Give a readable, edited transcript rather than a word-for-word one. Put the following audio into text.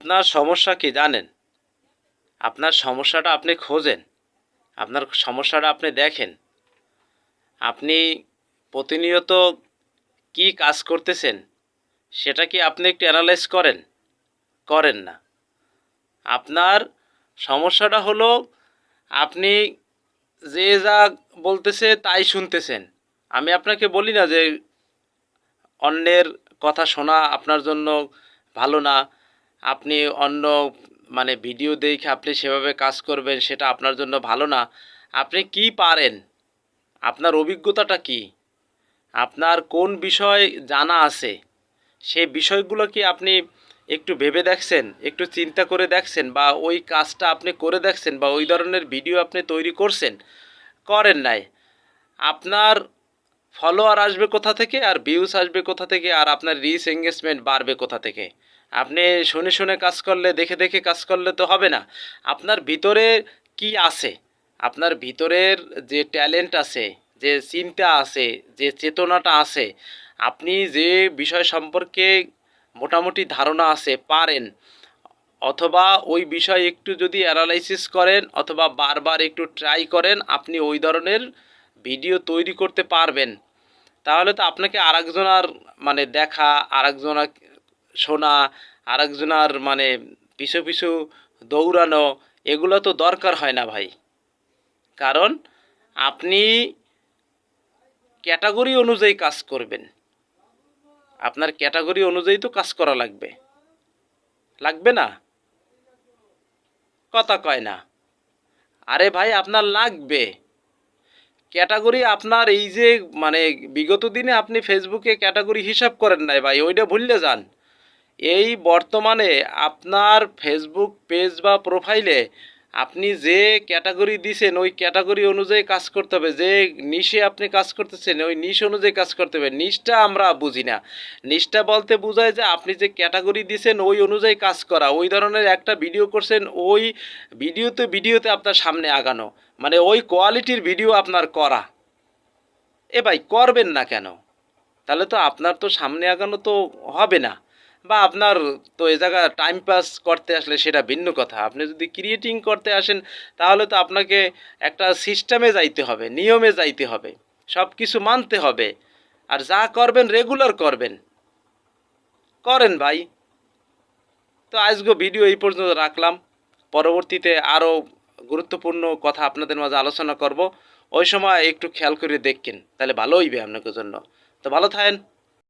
আপনার সমস্যা কি জানেন? আপনার সমস্যাটা আপনি খোঁজেন, আপনার সমস্যাটা আপনি দেখেন। আপনি প্রতিনিয়ত কি কাজ করতেছেন সেটা কি আপনি একটু অ্যানালাইজ করেন? করেন না। আপনার সমস্যাটা হলো আপনি যে যা বলতেছে তাই শুনতেছেন। আমি আপনাকে বলি না যে অন্যের কথা শোনা আপনার জন্য ভালো না। আপনি অন্য ভিডিও দেখে আপনি সেভাবে কাজ করবেন সেটা আপনার জন্য ভালো না। আপনি কি পারেন? আপনার অভিজ্ঞতাটা কি? আপনার কোন বিষয় জানা আছে? সেই বিষয়গুলো কি আপনি একটু ভেবে দেখছেন? একটু চিন্তা করে দেখছেন? বা ওই কাজটা আপনি করে দেখছেন? বা ওই ধরনের ভিডিও আপনি তৈরি করছেন? করেন নাই। আপনার ফলোয়ার আসবে কোথা থেকে আর ভিউজ আসবে কোথা থেকে আর আপনার রিচ এঙ্গেজমেন্ট বাড়বে কোথা থেকে? আপনি শুনে শুনে কাজ করলে, দেখে দেখে কাজ করলে তো হবে না। আপনার ভিতরে কি আছে? আপনার ভিতরের যে ট্যালেন্ট আছে, যে চিন্তা আছে, যে চেতনাটা আছে, আপনি যে বিষয় সম্পর্কে মোটামুটি ধারণা আছে, পারেন, অথবা ওই বিষয় একটু যদি অ্যানালাইসিস করেন অথবা বারবার একটু ট্রাই করেন, আপনি ওই ধরনের ভিডিও তৈরি করতে পারবেন। তাহলে তো আপনাকে আরেকজনার দেখা, আরেকজনা শোনা, আরেকজনার পিছু পিছু দৌড়ানো, এগুলো তো দরকার হয় না ভাই। কারণ আপনি ক্যাটাগরি অনুযায়ী কাজ করবেন। আপনার ক্যাটাগরি অনুযায়ী তো কাজ করা লাগবে। লাগবে না? কথা কয় না। আরে ভাই আপনার লাগবে। ক্যাটাগরি আপনার এই যে বিগত দিনে আপনি ফেসবুকে ক্যাটাগরি হিসাব করেন নাই ভাই, ওইটা ভুললে যান। এই বর্তমানে আপনার ফেসবুক পেজ বা প্রোফাইলে আপনি যে ক্যাটাগরি দিছেন ওই ক্যাটাগরি অনুযায়ী কাজ করতে হবে। যে নিশে আপনি কাজ করতেছেন ওই নিশ অনুযায়ী কাজ করতে হবে। নিশটা আমরা বুঝি না। নিশটা বলতে বোঝায় যে আপনি যে ক্যাটাগরি দিছেন ওই অনুযায়ী কাজ করা। ওই ধরনের একটা ভিডিও করছেন, ওই ভিডিওতে আপনার সামনে আগানো, ওই কোয়ালিটির ভিডিও আপনার করা। এ ভাই করবেন না কেন? তাহলে তো আপনার তো সামনে আগানো তো হবে না। বা আপনার তো এ জায়গা টাইম পাস করতে আসলে সেটা ভিন্ন কথা। আপনি যদি ক্রিয়েটিং করতে আসেন তাহলে তো আপনাকে একটা সিস্টেমে যাইতে হবে, নিয়মে যাইতে হবে, সব কিছু মানতে হবে। আর যা করবেন রেগুলার করবেন। করেন ভাই। তো আজকে ভিডিও এই পর্যন্ত রাখলাম। পরবর্তীতে আরও গুরুত্বপূর্ণ কথা আপনাদের মাঝে আলোচনা করব। ওই সময় একটু খেয়াল করে দেখেন, তাহলে ভালো হইবে আপনাদের জন্য। তো ভালো থাকেন।